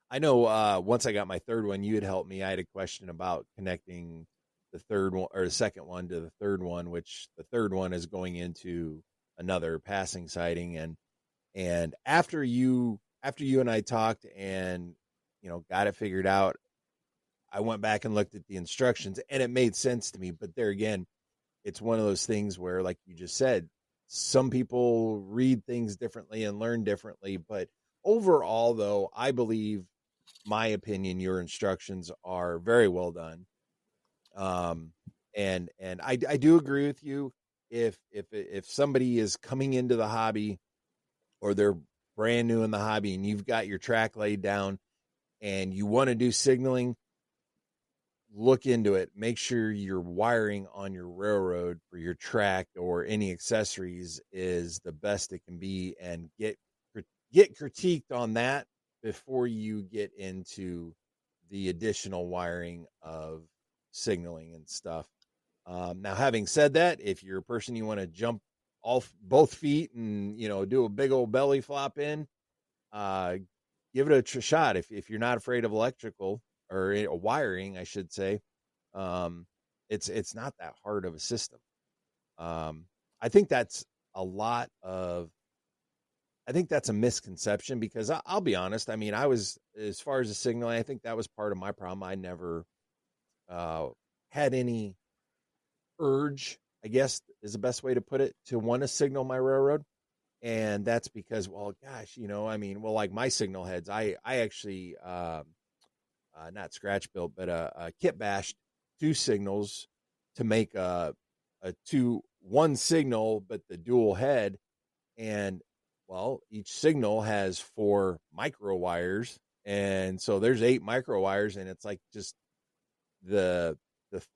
I know once I got my third one, you had helped me. I had a question about connecting the third one or the second one to the third one, which the third one is going into another passing sighting. And after you and I talked and got it figured out, I went back and looked at the instructions and it made sense to me. But there again, it's one of those things where, like you just said, some people read things differently and learn differently. But overall, though, I believe, my opinion, your instructions are very well done. And I do agree with you. If somebody is coming into the hobby or they're brand new in the hobby and you've got your track laid down and you want to do signaling, look into it. Make sure your wiring on your railroad for your track or any accessories is the best it can be, and get critiqued on that before you get into the additional wiring of signaling and stuff. Now, having said that, if you're a person you want to jump off both feet and do a big old belly flop in, give it a shot. If you're not afraid of electrical or wiring, I should say, it's not that hard of a system. I think that's a misconception, because I'll be honest. I mean, as far as the signaling, I think that was part of my problem. I never had any urge, I guess is the best way to put it, to want to signal my railroad. And that's because, well, gosh, like my signal heads, I actually, not scratch built, but kit bashed 2 signals to make one signal, but the dual head. And well, each signal has 4 micro wires. And so there's 8 micro wires, and it's like just the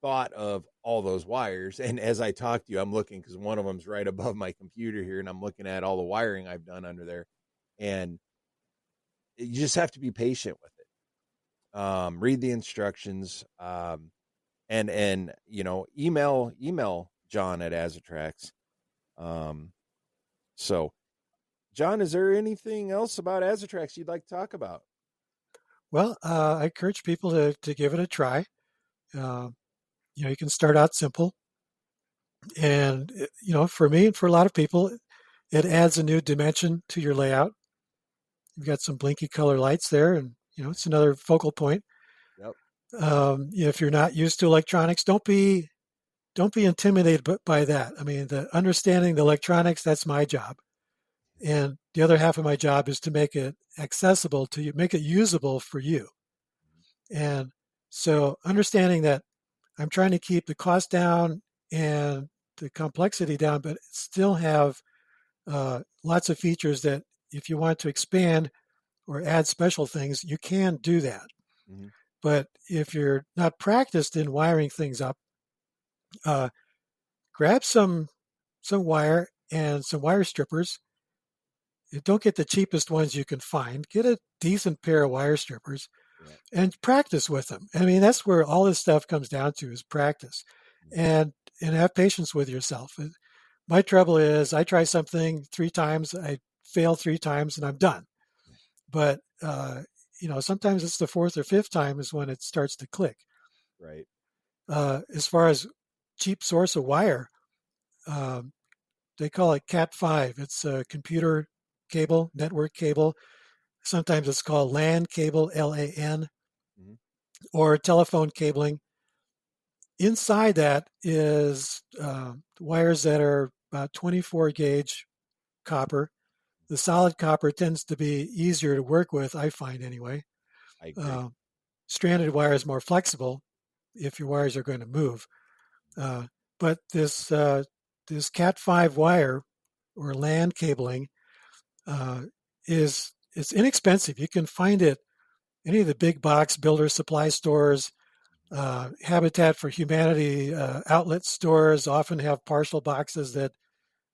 thought of all those wires. And as I talk to you, I'm looking, because one of them's right above my computer here, and I'm looking at all the wiring I've done under there. And you just have to be patient with it. Read the instructions, and email John at Azatrax. So, John, is there anything else about Azatrax you'd like to talk about? Well, I encourage people to give it a try. You can start out simple, and for me and for a lot of people, it adds a new dimension to your layout. You've got some blinky color lights there, and it's another focal point. Yep. If you're not used to electronics, don't be intimidated by that. I mean, the understanding the electronics, that's my job, and the other half of my job is to make it accessible to you, make it usable for you. And so, understanding that I'm trying to keep the cost down and the complexity down, but still have lots of features that if you want to expand or add special things, you can do that. Mm-hmm. But if you're not practiced in wiring things up, grab some wire and some wire strippers. Don't get the cheapest ones you can find. Get a decent pair of wire strippers and practice with them. I mean, that's where all this stuff comes down to, is practice, and have patience with yourself. My trouble is I try something 3 times, I fail 3 times, and I'm done. But sometimes it's the 4th or 5th time is when it starts to click. Right. As far as cheap source of wire, they call it Cat5. It's a computer cable, network cable. Sometimes it's called LAN cable, LAN, or telephone cabling. Inside that is wires that are about 24 gauge copper. The solid copper tends to be easier to work with, I find anyway. I agree. Stranded wire is more flexible if your wires are going to move. But this Cat5 wire or LAN cabling it's inexpensive. You can find it any of the big box builder supply stores. Habitat for Humanity outlet stores often have partial boxes that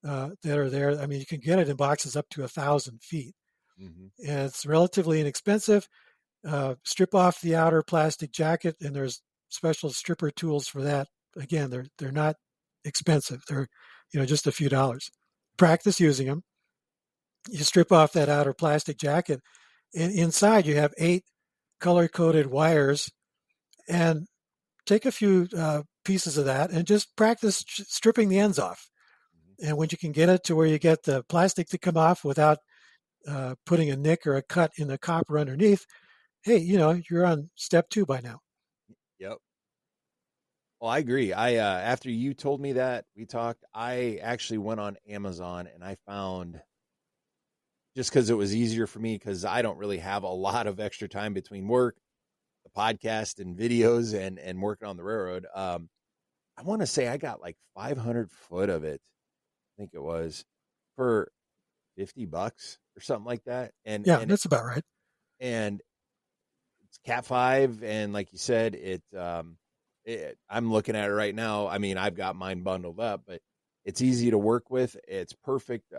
are there. I mean, you can get it in boxes up to 1,000 feet. And it's relatively inexpensive. Strip off the outer plastic jacket, and there's special stripper tools for that. Again, they're not expensive. They're just a few dollars. Practice using them. You strip off that outer plastic jacket, and inside you have 8 color-coded wires, and take a few pieces of that and just practice stripping the ends off. And when you can get it to where you get the plastic to come off without putting a nick or a cut in the copper underneath, hey, you're on step 2 by now. Yep. Well, I agree. I after you told me that, we talked, I actually went on Amazon and I found, just because it was easier for me, because I don't really have a lot of extra time between work, the podcast, and videos, and working on the railroad. I want to say I got like 500 foot of it, I think it was, for $50 or something like that. And that's about right. And it's Cat5, and like you said, I'm looking at it right now. I mean, I've got mine bundled up, but it's easy to work with. It's perfect.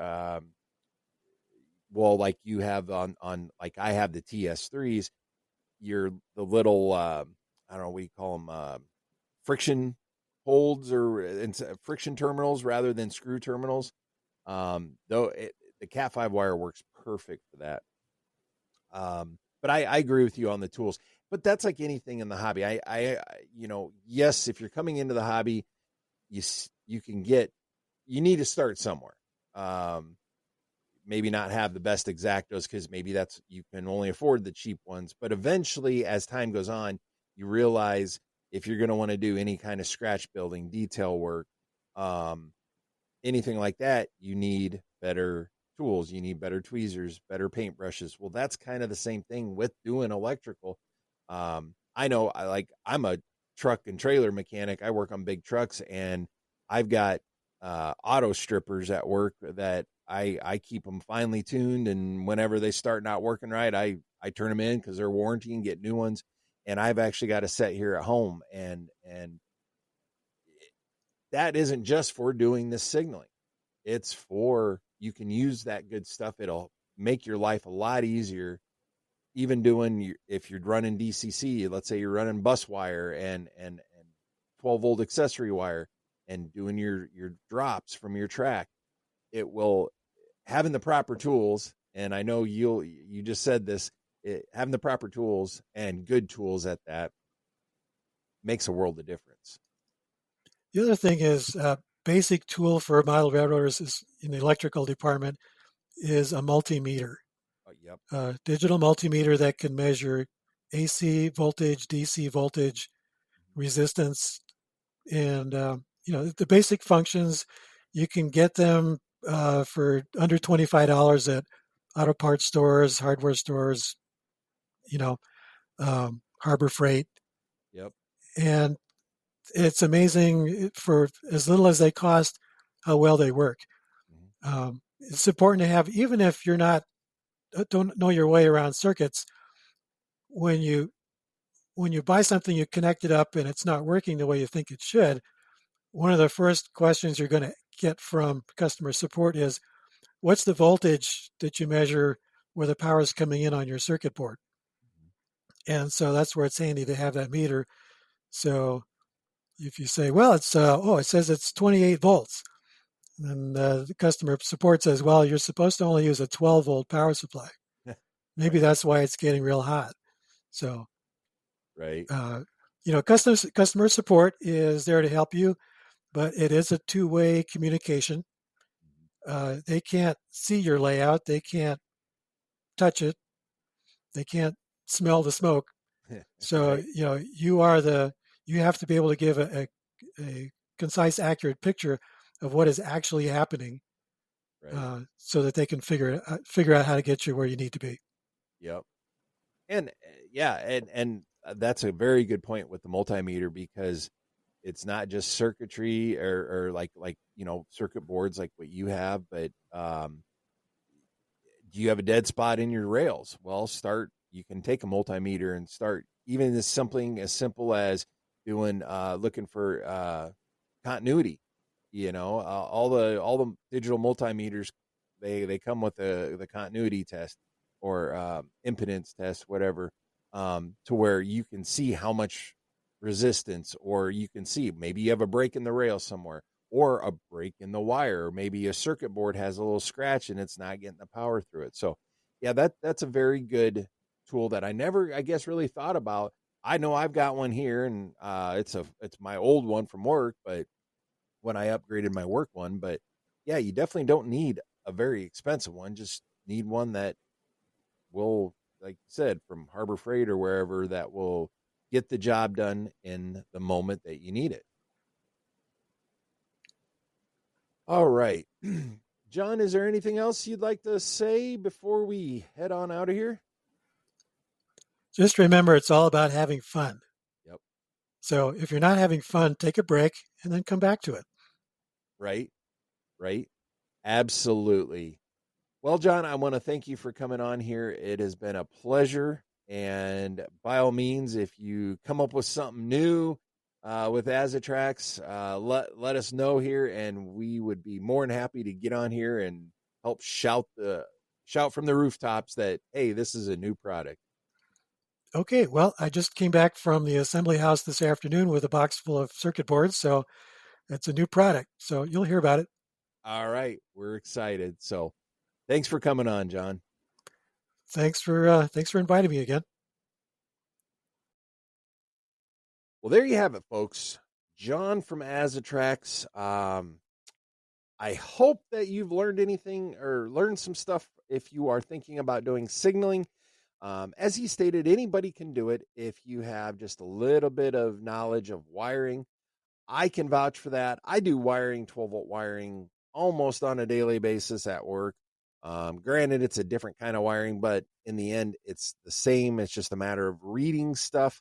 Well, like you have on like I have the TS3s, the little I don't know what you call them, friction holds or friction terminals rather than screw terminals. Though the Cat5 wire works perfect for that. But I agree with you on the tools. But that's like anything in the hobby. Yes, if you're coming into the hobby, you need to start somewhere. Maybe not have the best X-Actos, because maybe you can only afford the cheap ones. But eventually, as time goes on, you realize if you're going to want to do any kind of scratch building, detail work, anything like that, you need better tools. You need better tweezers, better paintbrushes. Well, that's kind of the same thing with doing electrical. I know I'm a truck and trailer mechanic. I work on big trucks, and I've got auto strippers at work that I keep them finely tuned, and whenever they start not working right, I turn them in because they're warranty and get new ones. And I've actually got a set here at home, and that isn't just for doing this signaling. It's for, you can use that good stuff. It'll make your life a lot easier. Even if you're running DCC, let's say you're running bus wire and 12 volt accessory wire, and doing your drops from your track, it will, having the proper tools, and I know you just said this, having the proper tools and good tools at that makes a world of difference. The other thing is basic tool for model railroaders is in the electrical department is a multimeter. Yep. Digital multimeter that can measure AC voltage, DC voltage, resistance, and the basic functions. You can get them for under $25 at auto parts stores, hardware stores, Harbor Freight. Yep. And it's amazing for as little as they cost, how well they work. It's important to have, even if you're not don't know your way around circuits. When you buy something, you connect it up, and it's not working the way you think it should. One of the first questions you're going to get from customer support is, "What's the voltage that you measure where the power is coming in on your circuit board?" And so that's where it's handy to have that meter. So if you say, "Well, it's it says it's 28 volts," and the customer support says, "Well, you're supposed to only use a 12-volt power supply. Maybe that's why it's getting real hot." So, right. Customer support is there to help you, but it is a two-way communication. They can't see your layout. They can't touch it. They can't smell the smoke. So, right. you have to be able to give a concise, accurate picture of what is actually happening, Right. so that they can figure out how to get you where you need to be. Yep. And and that's a very good point with the multimeter, because it's not just circuitry or like circuit boards like what you have, but do you have a dead spot in your rails? Well, you can take a multimeter and start even as something as simple as doing looking for continuity. All the digital multimeters, they come with the continuity test or impedance test, whatever, to where you can see how much resistance, or you can see maybe you have a break in the rail somewhere, or a break in the wire, or maybe a circuit board has a little scratch and it's not getting the power through it. So yeah, that's a very good tool that I never, I guess, really thought about. I know I've got one here, and it's my old one from work, but when I upgraded my work one. But yeah, you definitely don't need a very expensive one. Just need one that will, like you said, from Harbor Freight or wherever, that will get the job done in the moment that you need it. All right. John, is there anything else you'd like to say before we head on out of here? Just remember, it's all about having fun. Yep. So if you're not having fun, take a break and then come back to it. Right. Right. Absolutely. Well, John, I want to thank you for coming on here. It has been a pleasure. And by all means, if you come up with something new with Azatrax, let us know here, and we would be more than happy to get on here and help shout from the rooftops that, hey, this is a new product. Okay, well, I just came back from the assembly house this afternoon with a box full of circuit boards, so it's a new product. So you'll hear about it. All right, we're excited. So thanks for coming on, John. Thanks for inviting me again. Well, there you have it, folks. John from Azatrax. I hope that you've learned anything or learned some stuff if you are thinking about doing signaling. As he stated, anybody can do it if you have just a little bit of knowledge of wiring. I can vouch for that. I do wiring, 12-volt wiring, almost on a daily basis at work. Granted, it's a different kind of wiring, but in the end, it's the same. It's just a matter of reading stuff.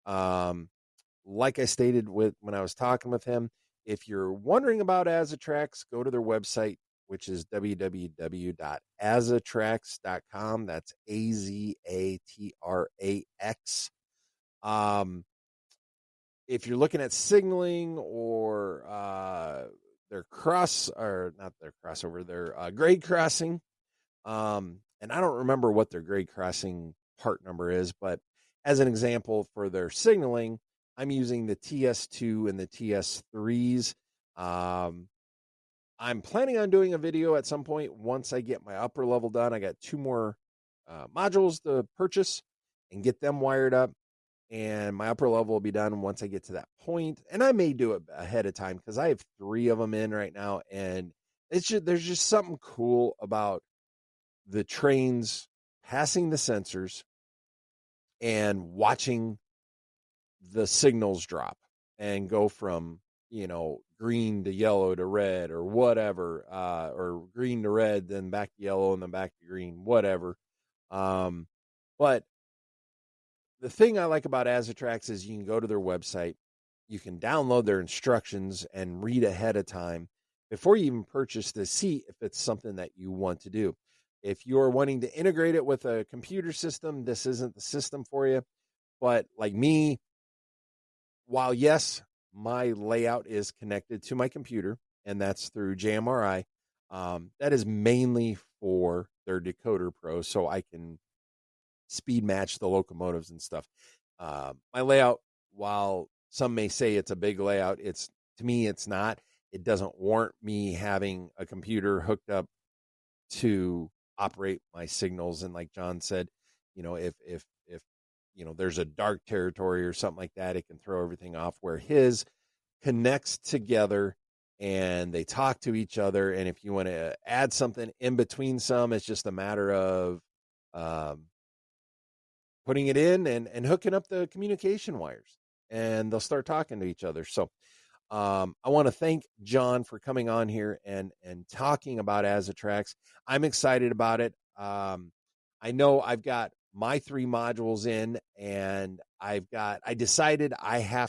Like I stated when I was talking with him, if you're wondering about Azatrax, go to their website, which is www.azatrax.com. That's Azatrax. If you're looking at signaling or their grade crossing, and I don't remember what their grade crossing part number is, but as an example for their signaling, I'm using the TS2 and the TS3s. I'm planning on doing a video at some point once I get my upper level done. I got 2 more modules to purchase and get them wired up, and my upper level will be done once I get to that point. And I may do it ahead of time because I have 3 of them in right now, and there's just something cool about the trains passing the sensors and watching the signals drop and go from, green to yellow to red or whatever, or green to red, then back to yellow and then back to green, whatever. But the thing I like about Azatrax is you can go to their website, you can download their instructions and read ahead of time before you even purchase the seat if it's something that you want to do. If you're wanting to integrate it with a computer system, this isn't the system for you. But like me, while yes, my layout is connected to my computer, and that's through JMRI, that is mainly for their Decoder Pro, so I can speed match the locomotives and stuff. My layout, while some may say it's a big layout, to me it's not. It doesn't warrant me having a computer hooked up to operate my signals. And like John said, if there's a dark territory or something like that, it can throw everything off, where his connects together and they talk to each other. And if you want to add something in between some, it's just a matter of putting it in and hooking up the communication wires, and they'll start talking to each other. So I want to thank John for coming on here and talking about Azatrax. I'm excited about it. I know I've got my 3 modules in, and I decided I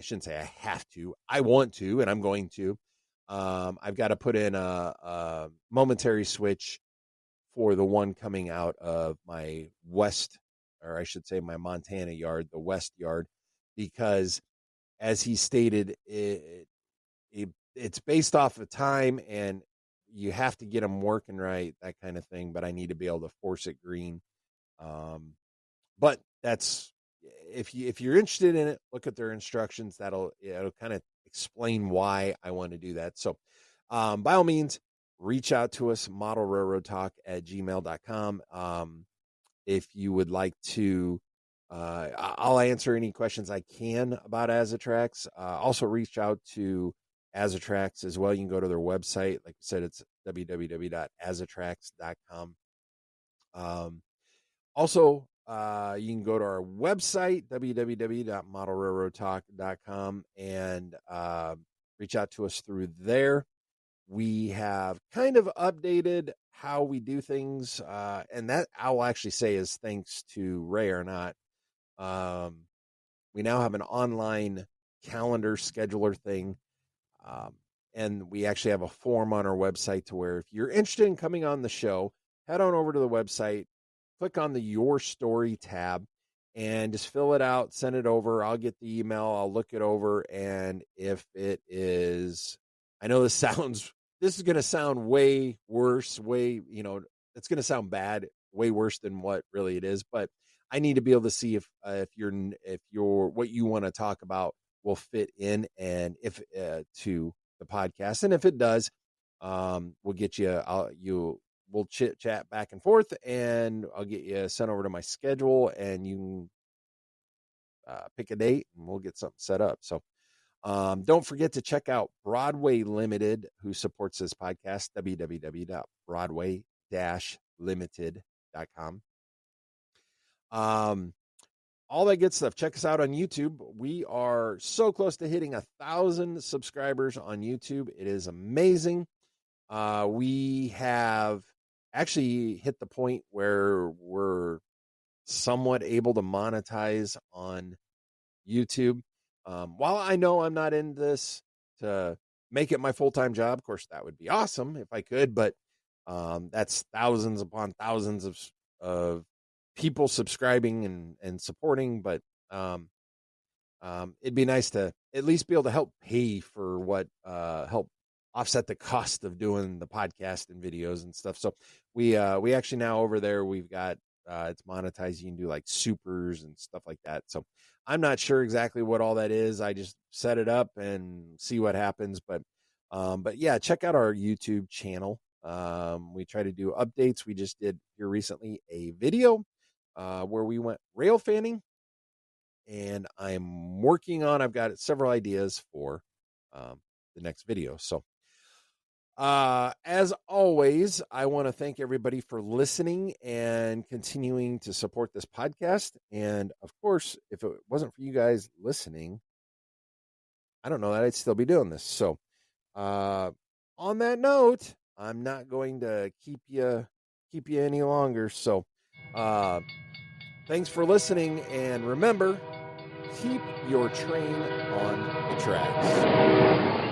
shouldn't say I have to, I want to, and I'm going to. I've got to put in a momentary switch for the one coming out of my west, or I should say my Montana yard, the west yard, because as he stated, it's based off of time, and you have to get them working right, that kind of thing. But I need to be able to force it green. But that's, if you're interested in it, look at their instructions. It'll kind of explain why I want to do that. So by all means, reach out to us, modelrailroadtalk@gmail.com. If you would like to, I'll answer any questions I can about Azatrax. Also reach out to Azatrax as well. You can go to their website. Like I said, it's www.azatrax.com. Also, you can go to our website, www.modelrailroadtalk.com, and reach out to us through there. We have kind of updated how we do things, and that I'll actually say is thanks to Ray or not. We now have an online calendar scheduler thing, and we actually have a form on our website to where if you're interested in coming on the show, head on over to the website, click on the Your Story tab, and just fill it out, send it over. I'll get the email, I'll look it over, and if it is, I know this is going to sound way worse, it's going to sound bad, way worse than what really it is, but I need to be able to see if your what you want to talk about will fit in, and if to the podcast, and if it does, we'll get we'll chit chat back and forth, and I'll get you sent over to my schedule, and you can pick a date, and we'll get something set up. So don't forget to check out Broadway Limited, who supports this podcast, www.broadway-limited.com. All that good stuff. Check us out on YouTube. We are so close to hitting 1,000 subscribers on YouTube. It is amazing. We have actually hit the point where we're somewhat able to monetize on YouTube. While I know I'm not in this to make it my full-time job, of course, that would be awesome if I could, but that's thousands upon thousands of people subscribing and supporting. But it'd be nice to at least be able to help pay for what help offset the cost of doing the podcast and videos and stuff. So we actually now over there, we've got it's monetized. You can do like supers and stuff like that. So I'm not sure exactly what all that is. I just set it up and see what happens. But yeah, check out our YouTube channel. We try to do updates. We just did here recently a video where we went rail fanning, and I've got several ideas for the next video. So as always, I want to thank everybody for listening and continuing to support this podcast. And of course, if it wasn't for you guys listening, I don't know that I'd still be doing this. So on that note, I'm not going to keep you any longer. So thanks for listening, and remember, keep your train on the tracks.